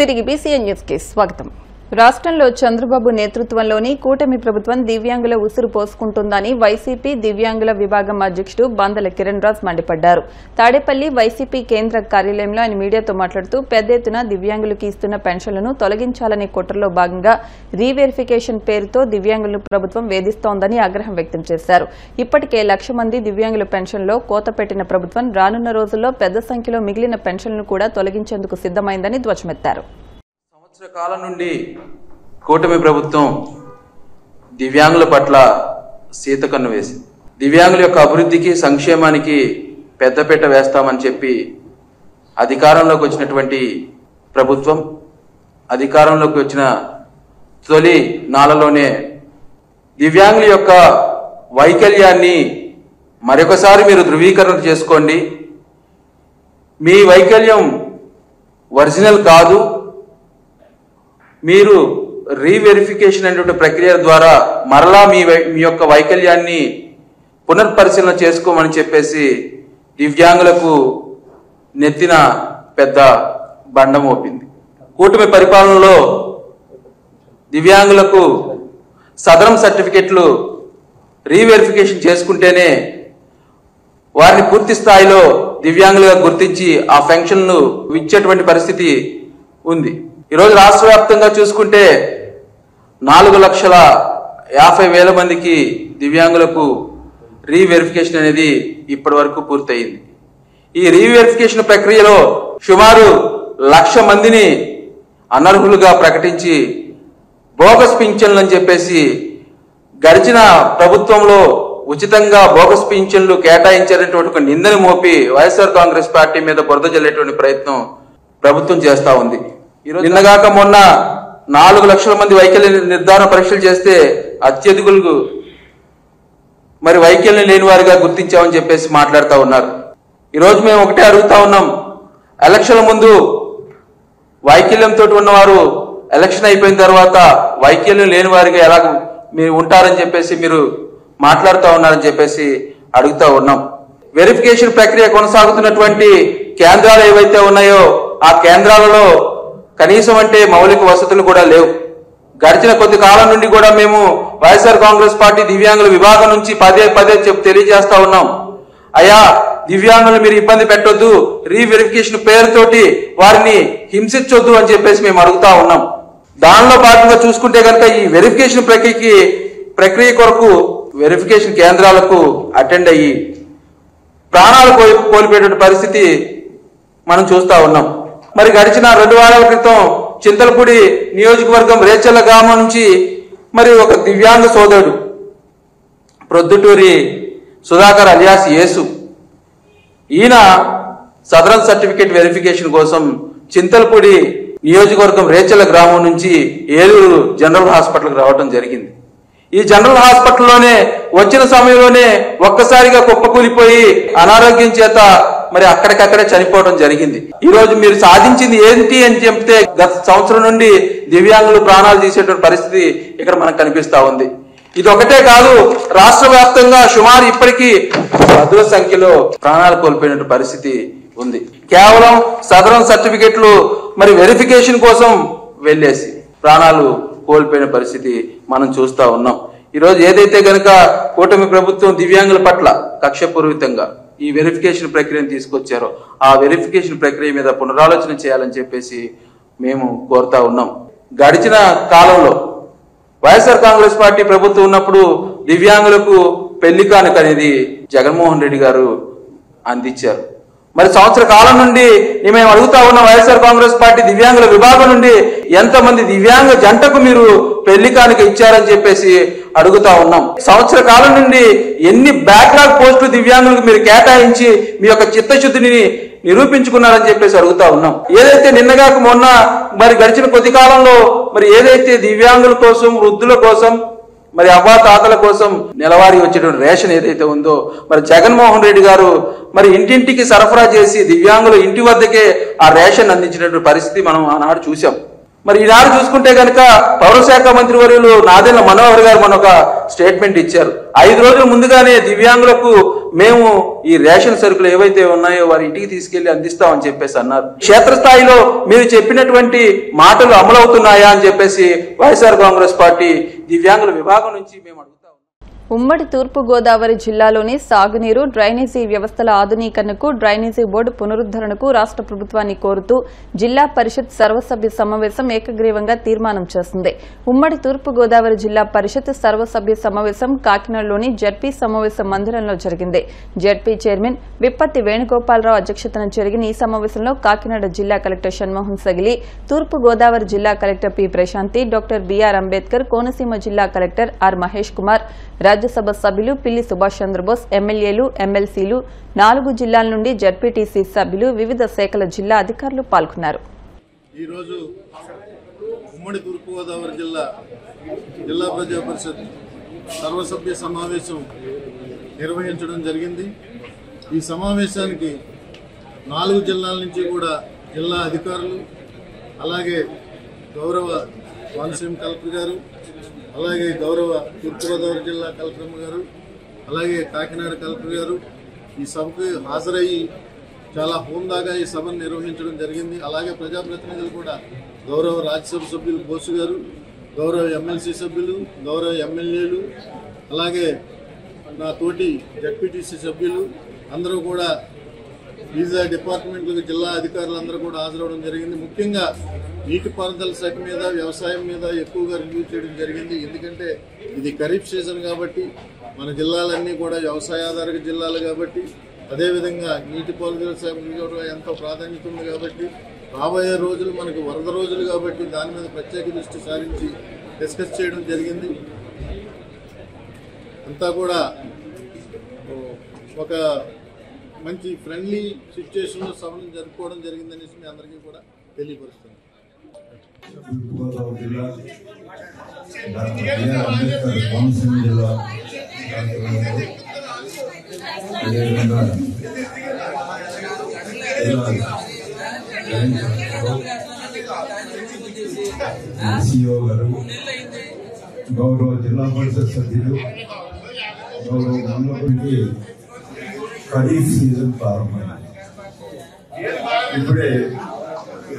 తిరిగి BCN news కి స్వాగతం. రాష్ట్రంలో చంద్రబాబు నేతృత్వంలోని కూటమి ప్రభుత్వం దివ్యాంగుల ఉసురు పోసుకుంటుందని వైసీపీ దివ్యాంగుల విభాగం అధ్యక్షుడు బందల కిరణ్ రాజ్ మండిపడ్డారు. తాడేపల్లి వైసీపీ కేంద్ర కార్యాలయంలో ఆయన మీడియాతో మాట్లాడుతూ పెద్ద ఎత్తున దివ్యాంగులకు ఇస్తున్న పెన్షన్లను తొలగించాలనే కుట్రలో భాగంగా రీవెరిఫికేషన్ పేరుతో దివ్యాంగులను ప్రభుత్వం వేధిస్తోందని ఆగ్రహం వ్యక్తం చేశారు. ఇప్పటికే 1,00,000 మంది దివ్యాంగుల పెన్షన్లో కోత పెట్టిన ప్రభుత్వం రానున్న రోజుల్లో పెద్ద సంఖ్యలో మిగిలిన పెన్షన్లను కూడా తొలగించేందుకు సిద్దమైందని ధ్వజమెత్తారు. సంవత్సర కాలం నుండి కూటమి ప్రభుత్వం దివ్యాంగుల పట్ల సీతకన్ను వేసింది. దివ్యాంగుల యొక్క అభివృద్ధికి సంక్షేమానికి పెద్దపీట వేస్తామని చెప్పి అధికారంలోకి వచ్చినటువంటి ప్రభుత్వం అధికారంలోకి వచ్చిన తొలి నాళ్ళలోనే దివ్యాంగుల యొక్క వైకల్యాన్ని మరొకసారి మీరు ధృవీకరణ చేసుకోండి, మీ వైకల్యం ఒరిజినల్ కాదు, మీరు రీవెరిఫికేషన్ అనేటువంటి ప్రక్రియ ద్వారా మరలా మీ యొక్క వైకల్యాన్ని పునర్పరిశీలన చేసుకోమని చెప్పేసి దివ్యాంగులకు నెత్తిన పెద్ద బండ మోపింది. కూటమి పరిపాలనలో దివ్యాంగులకు సదరం సర్టిఫికెట్లు రీవెరిఫికేషన్ చేసుకుంటేనే వారిని పూర్తి స్థాయిలో దివ్యాంగులుగా గుర్తించి ఆ పెన్షన్లు ఇచ్చేటువంటి పరిస్థితి ఉంది. ఈరోజు రాష్ట్ర వ్యాప్తంగా చూసుకుంటే 4,50,000 మందికి దివ్యాంగులకు రీవెరిఫికేషన్ అనేది ఇప్పటి వరకు పూర్తయింది. ఈ రీవెరిఫికేషన్ ప్రక్రియలో సుమారు 1,00,000 మందిని అనర్హులుగా ప్రకటించి బోగస్ పింఛన్లు అని చెప్పేసి గడిచిన ప్రభుత్వంలో ఉచితంగా బోగస్ పింఛన్లు కేటాయించేటటువంటి ఒక నిందను మోపి వైఎస్ఆర్ కాంగ్రెస్ పార్టీ మీద బురద జల్లేటువంటి ప్రయత్నం ప్రభుత్వం చేస్తూ ఉంది. నిన్నగాక మొన్న 4,00,000 మంది వైకల్య నిర్ధారణ పరీక్షలు చేస్తే అత్యధికులకు మరి వైకల్యం లేని వారిగా గుర్తించామని చెప్పేసి మాట్లాడుతూ ఉన్నారు. ఈరోజు మేము ఒకటే అడుగుతా ఉన్నాం, ఎలక్షన్ల ముందు వైకల్యంతో ఉన్నవారు ఎలక్షన్ అయిపోయిన తర్వాత వైకల్యం లేని వారిగా ఎలా మీరు ఉంటారని చెప్పేసి మీరు మాట్లాడుతూ ఉన్నారని చెప్పేసి అడుగుతూ ఉన్నాం. వెరిఫికేషన్ ప్రక్రియ కొనసాగుతున్నటువంటి కేంద్రాలు ఏవైతే ఉన్నాయో ఆ కేంద్రాలలో కనీసం అంటే మౌలిక వసతులు కూడా లేవు. గడిచిన కొద్ది కాలం నుండి కూడా మేము వైఎస్ఆర్ కాంగ్రెస్ పార్టీ దివ్యాంగుల విభాగం నుంచి పదే తెలియజేస్తా ఉన్నాం, అయ్యా దివ్యాంగులు మీరు ఇబ్బంది పెట్టొద్దు, రీవెరిఫికేషన్ పేరుతోటి వారిని హింసించొద్దు అని చెప్పేసి మేము అడుగుతా ఉన్నాం. దానిలో భాగంగా చూసుకుంటే కనుక ఈ వెరిఫికేషన్ ప్రక్రియ కొరకు వెరిఫికేషన్ కేంద్రాలకు అటెండ్ అయ్యి ప్రాణాలు కోల్పోయేటువంటి పరిస్థితి మనం చూస్తా ఉన్నాం. మరి గడిచిన 2 వారాల క్రితం చింతలపూడి నియోజకవర్గం రేచల్ల గ్రామం నుంచి మరి ఒక దివ్యాంగ సోదరుడు ప్రొద్దుటూరి సుధాకర్ అలియాస్ యేసు, ఈయన సదరన్ సర్టిఫికేట్ వెరిఫికేషన్ కోసం చింతలపూడి నియోజకవర్గం రేచల్ల గ్రామం నుంచి ఏలూరు జనరల్ హాస్పిటల్కి రావడం జరిగింది. ఈ జనరల్ హాస్పిటల్లోనే వచ్చిన సమయంలోనే ఒక్కసారిగా కుప్పకూలిపోయి అనారోగ్యం చేత మరి అక్కడికక్కడే చనిపోవడం జరిగింది. ఈ రోజు మీరు సాధించింది ఏంటి అని చెప్తే గత సంవత్సరం నుండి దివ్యాంగులు ప్రాణాలు తీసేటువంటి పరిస్థితి ఇక్కడ మనకు కనిపిస్తా ఉంది. ఇది ఒకటే కాదు, రాష్ట్ర వ్యాప్తంగా సుమారు ఇప్పటికీ 10ల సంఖ్యలో ప్రాణాలు కోల్పోయినటువంటి పరిస్థితి ఉంది. కేవలం సదరన్ సర్టిఫికెట్లు మరి వెరిఫికేషన్ కోసం వెళ్ళేసి ప్రాణాలు కోల్పోయిన పరిస్థితి మనం చూస్తా ఉన్నాం. ఈరోజు ఏదైతే గనక కూటమి ప్రభుత్వం దివ్యాంగుల పట్ల కక్షపూరితంగా ఈ వెరిఫికేషన్ ప్రక్రియను తీసుకొచ్చారో ఆ వెరిఫికేషన్ ప్రక్రియ మీద పునరాలోచన చేయాలని చెప్పేసి మేము కోరుతా ఉన్నాం. గడిచిన కాలంలో వైఎస్ఆర్ కాంగ్రెస్ పార్టీ ప్రభుత్వం ఉన్నప్పుడు దివ్యాంగులకు పెళ్లి కానుక అనేది జగన్మోహన్ రెడ్డి గారు అందించారు. మరి సంవత్సర కాలం నుండి మేము అడుగుతా ఉన్న వైఎస్ఆర్ కాంగ్రెస్ పార్టీ దివ్యాంగుల విభాగం నుండి ఎంతమంది దివ్యాంగ జంటకు మీరు పెళ్లి కానుక ఇచ్చారని చెప్పేసి అడుగుతా ఉన్నాం. సంవత్సర కాలం నుండి ఎన్ని బ్యాక్లాగ్ పోస్టులు దివ్యాంగులకు మీరు కేటాయించి మీ యొక్క చిత్తశుద్ధిని నిరూపించుకున్నారని చెప్పేసి అడుగుతా ఉన్నాం. ఏదైతే నిన్నగాక మొన్న మరి గడిచిన కొద్ది కాలంలో మరి ఏదైతే దివ్యాంగుల కోసం వృద్ధుల కోసం మరి అవ్వాతాతల కోసం నెలవారీ వచ్చేటువంటి రేషన్ ఏదైతే ఉందో మరి జగన్మోహన్ రెడ్డి గారు మరి ఇంటింటికి సరఫరా చేసి దివ్యాంగులు ఇంటి వద్దకే ఆ రేషన్ అందించినటువంటి పరిస్థితి మనం ఆనాడు చూసాం. మరి ఈనాడు చూసుకుంటే కనుక పౌరశాఖ మంత్రి వర్యులు నాదెండ్ల మనోహర్ గారు మన ఒక స్టేట్మెంట్ ఇచ్చారు. 5 రోజుల ముందుగానే దివ్యాంగులకు మేము ఈ రేషన్ సరుకులు ఏవైతే ఉన్నాయో వారి ఇంటికి తీసుకెళ్లి అందిస్తామని చెప్పేసి అన్నారు. క్షేత్రస్థాయిలో మీరు చెప్పినటువంటి మాటలు అమలవుతున్నాయా అని చెప్పేసి వైఎస్ఆర్ కాంగ్రెస్ పార్టీ దివ్యాంగుల విభాగం నుంచి మేము అడుగుతాం. ఉమ్మడి తూర్పు గోదావరి జిల్లాలోని సాగునీరు డ్రైనేజీ వ్యవస్థల ఆధునీకరణకు డ్రైనేజీ బోర్డు పునరుద్దరణకు రాష్ట్ర ప్రభుత్వాన్ని కోరుతూ జిల్లా పరిషత్ సర్వసభ్య సమావేశం ఏకగ్రీవంగా తీర్మానం చేసింది. ఉమ్మడి తూర్పు గోదావరి జిల్లా పరిషత్ సర్వసభ్య సమావేశం కాకినాడలోని జడ్పీ సమావేశ మందిరంలో జరిగింది. జడ్పీ చైర్మన్ విప్పత్తి వేణుగోపాలరావు అధ్యక్షతన జరిగిన ఈ సమావేశంలో కాకినాడ జిల్లా కలెక్టర్ షణ్మోహన్ సగిలి, తూర్పు గోదావరి జిల్లా collector P Prasanthi, doctor B R Ambedkar, Konaseema జిల్లా కలెక్టర్ ఆర్ మహేష్ కుమార్, రాజ్యసభ సభ్యులు పిల్లి సుభాష్ చంద్రబోస్, ఎమ్మెల్యేలు, ఎమ్మెల్సీలు, 4 జిల్లాల నుండి జడ్పీటీసీ సభ్యులు, వివిధ శాఖల జిల్లా అధికారులు పాల్గొన్నారు. ఈరోజు ఉమ్మడి తూర్పుగోదావరి జిల్లా ప్రజా పరిషత్ సర్వసభ్య సమావేశం నిర్వహించడం జరిగింది. ఈ సమావేశానికి 4 జిల్లాల నుంచి కూడా జిల్లా అధికారులు, అలాగే గౌరవ కోనసీమ కలెక్టర్ గారు, అలాగే గౌరవ తూర్పుగోదావరి జిల్లా కలెక్టర్ గారు, అలాగే కాకినాడ కలెక్టర్ గారు ఈ సభకు హాజరయ్యి చాలా హోందాగా ఈ సభను నిర్వహించడం జరిగింది. అలాగే ప్రజాప్రతినిధులు కూడా గౌరవ రాజ్యసభ సభ్యులు బోసు గారు, గౌరవ ఎమ్మెల్సీ సభ్యులు, గౌరవ ఎమ్మెల్యేలు, అలాగే నా తోటి జడ్పీటీసీ సభ్యులు అందరూ కూడా వివిధ డిపార్ట్మెంట్లకు జిల్లా అధికారులు అందరూ కూడా హాజరవడం జరిగింది. ముఖ్యంగా నీటిపారుదల శాఖ మీద, వ్యవసాయం మీద ఎక్కువగా రివ్యూ చేయడం జరిగింది. ఎందుకంటే ఇది ఖరీఫ్ సీజన్ కాబట్టి మన జిల్లాలన్నీ కూడా వ్యవసాయ ఆధారిత జిల్లాలు కాబట్టి, అదేవిధంగా నీటిపారుదల శాఖ కూడా ఎంతో ప్రాధాన్యత ఉంది కాబట్టి, రాబోయే రోజులు మనకు వరద రోజులు కాబట్టి దాని మీద ప్రత్యేక దృష్టి సారించి డిస్కస్ చేయడం జరిగింది. అంతా కూడా ఒక మంచి ఫ్రెండ్లీ సిచ్యుయేషన్లో సభను జరుపుకోవడం జరిగిందనేసి మీ అందరికీ కూడా తెలియపరుస్తున్నాను. తూర్పుగోదావరి జిల్లా అంబేద్కర్ కోనసీమ జిల్లా అదేవిధంగా సిఇఓ గారు, గౌరవ జిల్లా పరిషత్ సభ్యులు, గౌరవ మండలికి ఖరీఫ్ సీజన్ ప్రారంభమైంది. ఇప్పుడే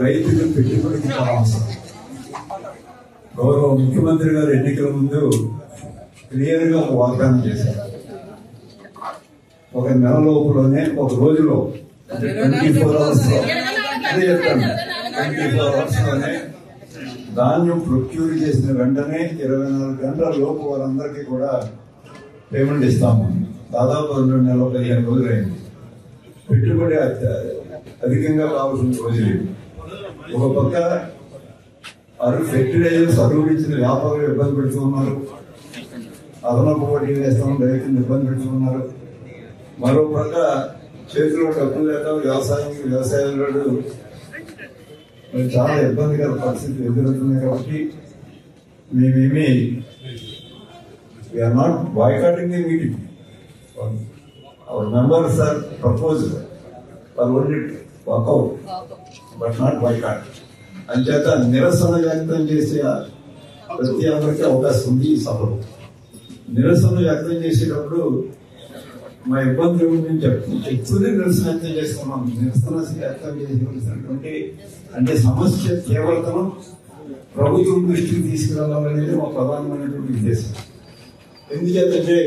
రైతులు పెట్టుబడికి అవసరం. గౌరవ ముఖ్యమంత్రి గారు ఎన్నికల ముందు క్లియర్ గా ఒక వాగ్దానం చేశారు. ఒక నెల లోపులోనే, ఒక రోజులో, 24 hours లో, అదే చెప్పాను, 24 hours లోనే ధాన్యం ప్రొక్యూర్ చేసిన వెంటనే 24 గంటల లోపు వారందరికీ కూడా పేమెంట్ ఇస్తాము. దాదాపు 2 నెలల 15 రోజులు అయింది. పెట్టుబడి అధికంగా కావాల్సిన రోజులు. ఒక పక్క ఫెర్టిలైజర్స్ అభివృద్ధించిన వ్యాపారులు ఇబ్బంది పెడుతున్నారు, అదనపు వడ్డీ వేస్తాం రైతులను ఇబ్బంది పెడుతున్నారు. మరో పక్క చేతిలో డబ్బులు లేక వ్యవసాయంలో చాలా ఇబ్బందికర పరిస్థితులు ఎదురవుతున్నాయి. కాబట్టి మేమేమి we are not boycotting the meeting. Our members are proposed for only walkout but not boycott. అంచేత నిరసన వ్యక్తం చేసే ప్రతి అందరికీ అవకాశం ఉంది. ఈ సభలో నిరసన వ్యక్తం చేసేటప్పుడు మా ఇబ్బందుల గురించి ఎక్కువనే నిరసన వ్యక్తం చేస్తున్నాం. నిరసన వ్యక్తం చేసినటువంటి అంటే సమస్య తీవ్రతను ప్రభుత్వం దృష్టికి తీసుకురావాలనేది మా ప్రధానమైనటువంటి ఉద్దేశం. ఎందుకంటే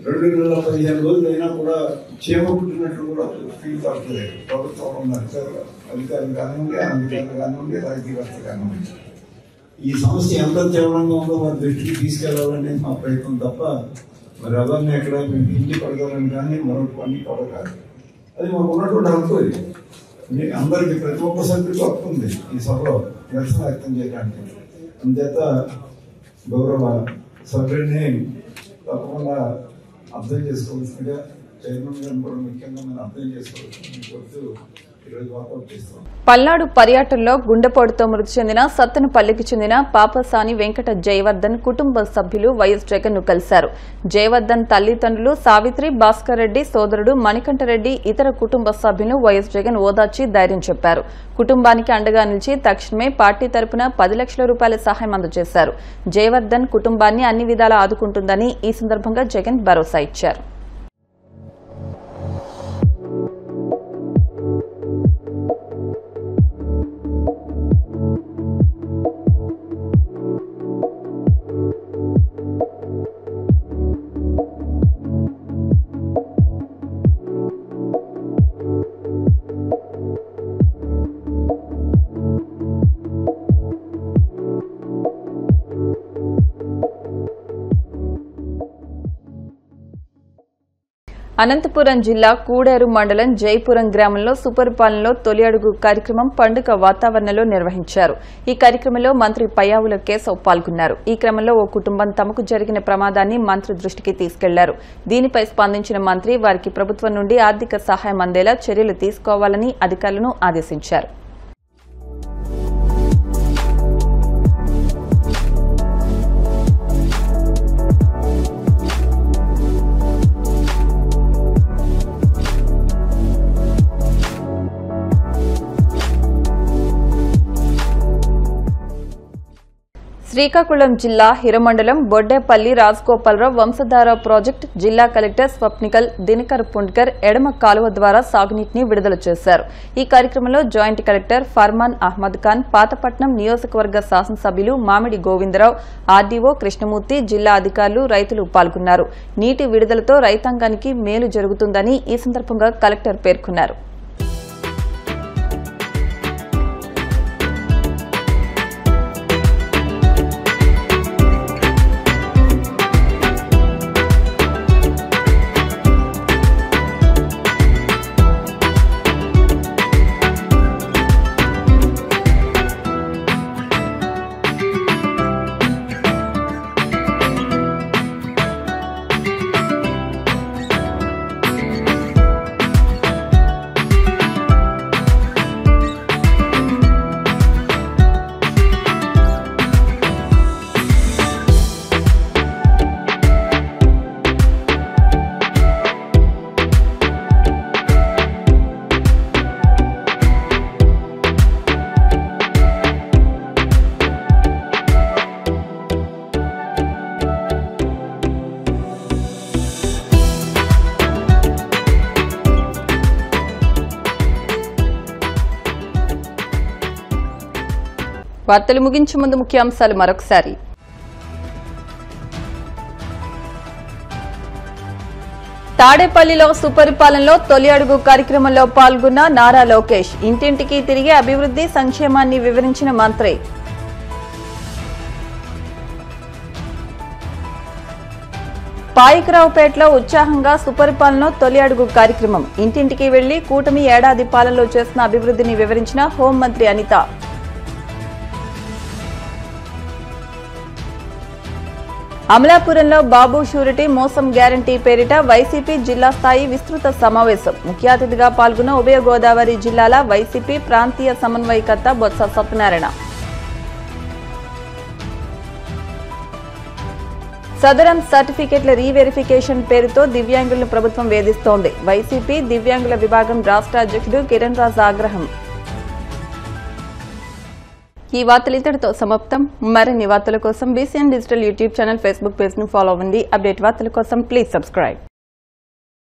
2 నెలల 15 రోజులు అయినా కూడా క్షేమ పుట్టినట్లు కూడా ఫీల్ కావట్లేదు. ప్రభుత్వం ఉన్న అధికారులు కానివ్వండి, అధికారులు కానివ్వండి, రాజకీయవేత్తలు కానివ్వండి. ఈ సమస్య ఎంత తీవ్రంగా ఉందో వారి దృష్టికి తీసుకెళ్లాలనేది మా ప్రయత్నం తప్ప మరి ఎవరిని ఎక్కడ మేము ఇంటి పడగలని కానీ మరొకటి పని పడకాదు. అది మాకు ఉన్నటువంటి హక్కు. అది అందరికీ ప్రతి ఒక్క సభ్యుడికి హక్కు ఉంది ఈ సభలో నిరసన వ్యక్తం చేయడానికి. అందుచేత గౌరవ సభ్యుడిని తప్పకుండా అర్థం చేసుకోవాల్సిందిగా, చైర్మన్ గారిని కూడా ముఖ్యంగా మనం అర్థం చేసుకోవాల్సింది కోరుతూ ఈరోజు వాకౌట్ చేస్తాం. పల్నాడు పర్యటనలో గుండెపోటుతో మృతి చెందిన సత్తెనపల్లికి చెందిన పాపసాని వెంకట జయవర్ధన్ కుటుంబ సభ్యులు వైఎస్ జగన్ ను కలిశారు. జయవర్ధన్ తల్లిదండ్రులు సావిత్రి, భాస్కర్ రెడ్డి సోదరుడు మణికంఠరెడ్డి ఇతర కుటుంబ సభ్యులను వైఎస్ జగన్ ఓదార్చి ధైర్యం చెప్పారు. కుటుంబానికి అండగా నిలిచి తక్షణమే పార్టీ తరపున 10 లక్షల రూపాయల సహాయం అందజేశారు. జయవర్ధన్ కుటుంబాన్ని అన్ని విధాలా ఆదుకుంటుందని ఈ సందర్భంగా జగన్ భరోసా ఇచ్చారు. అనంతపురం జిల్లా కూడేరు మండలం జైపురం గ్రామంలో సుపరిపాలనలో తొలి అడుగు కార్యక్రమం పండుగ వాతావరణంలో నిర్వహించారు. ఈ కార్యక్రమంలో మంత్రి పయ్యావుల కేశవ్ పాల్గొన్నారు. ఈ క్రమంలో ఓ కుటుంబం తమకు జరిగిన ప్రమాదాన్ని మంత్రి దృష్టికి తీసుకెళ్లారు. దీనిపై స్పందించిన మంత్రి వారికి ప్రభుత్వం నుండి ఆర్థిక సహాయం అందేలా చర్యలు తీసుకోవాలని అధికారులను ఆదేశించారు. శ్రీకాకుళం జిల్లా హిరమండలం బొడ్డేపల్లి రాజగోపాలరావు వంశధార ప్రాజెక్టు జిల్లా కలెక్టర్ స్వప్నికల్ దినకర్ పుండ్కర్ ఎడమ కాలువ ద్వారా సాగునీటిని విడుదల చేశారు. ఈ కార్యక్రమంలో జాయింట్ కలెక్టర్ ఫర్మాన్ అహ్మద్ ఖాన్, పాతపట్నం నియోజకవర్గ శాసనసభ్యులు మామిడి గోవిందరావు, ఆర్డీఓ కృష్ణమూర్తి, జిల్లా అధికారులు, రైతులు పాల్గొన్నారు. నీటి విడుదలతో రైతాంగానికి మేలు జరుగుతుందని ఈ సందర్భంగా కలెక్టర్ పేర్కొన్నారు. వార్తలు ముగించే ముందు ముఖ్యాంశాలు మరొకసారి. తాడేపల్లిలో సుపరిపాలనలో తొలి అడుగు కార్యక్రమంలో పాల్గొన్న నారా లోకేష్. ఇంటింటికి తిరిగి అభివృద్ధి సంక్షేమాన్ని వివరించిన మంత్రి. పాయికరావుపేటలో ఉత్సాహంగా సుపరిపాలనలో తొలి అడుగు కార్యక్రమం. ఇంటింటికి వెళ్లి కూటమి ఏడాది పాలనలో చేసిన అభివృద్ధిని వివరించిన హోంమంత్రి అనిత. అమలాపురంలో బాబు షూరిటీ మోసం గ్యారంటీ పేరిట వైసీపీ జిల్లా స్థాయి విస్తృత సమావేశం. ముఖ్య అతిథిగా పాల్గొన్న ఉభయ గోదావరి జిల్లాల వైసీపీ ప్రాంతీయ సమన్వయకర్త బొత్స సత్యనారాయణ. సదరం సర్టిఫికెట్ల రీవెరిఫికేషన్ పేరుతో దివ్యాంగులను ప్రభుత్వం వేధిస్తోంది. వైసీపీ దివ్యాంగుల విభాగం రాష్ట్ర అధ్యక్షుడు కిరణ్ రాజ్ ఆగ్రహం. ఈ వార్తలు ఇంతటితో సమాప్తం. మరిన్ని వార్తల కోసం BCN digital YouTube channel, Facebook page ను ఫాలో అవ్వండి. అప్డేట్ వార్తల కోసం ప్లీజ్ సబ్స్క్రైబ్.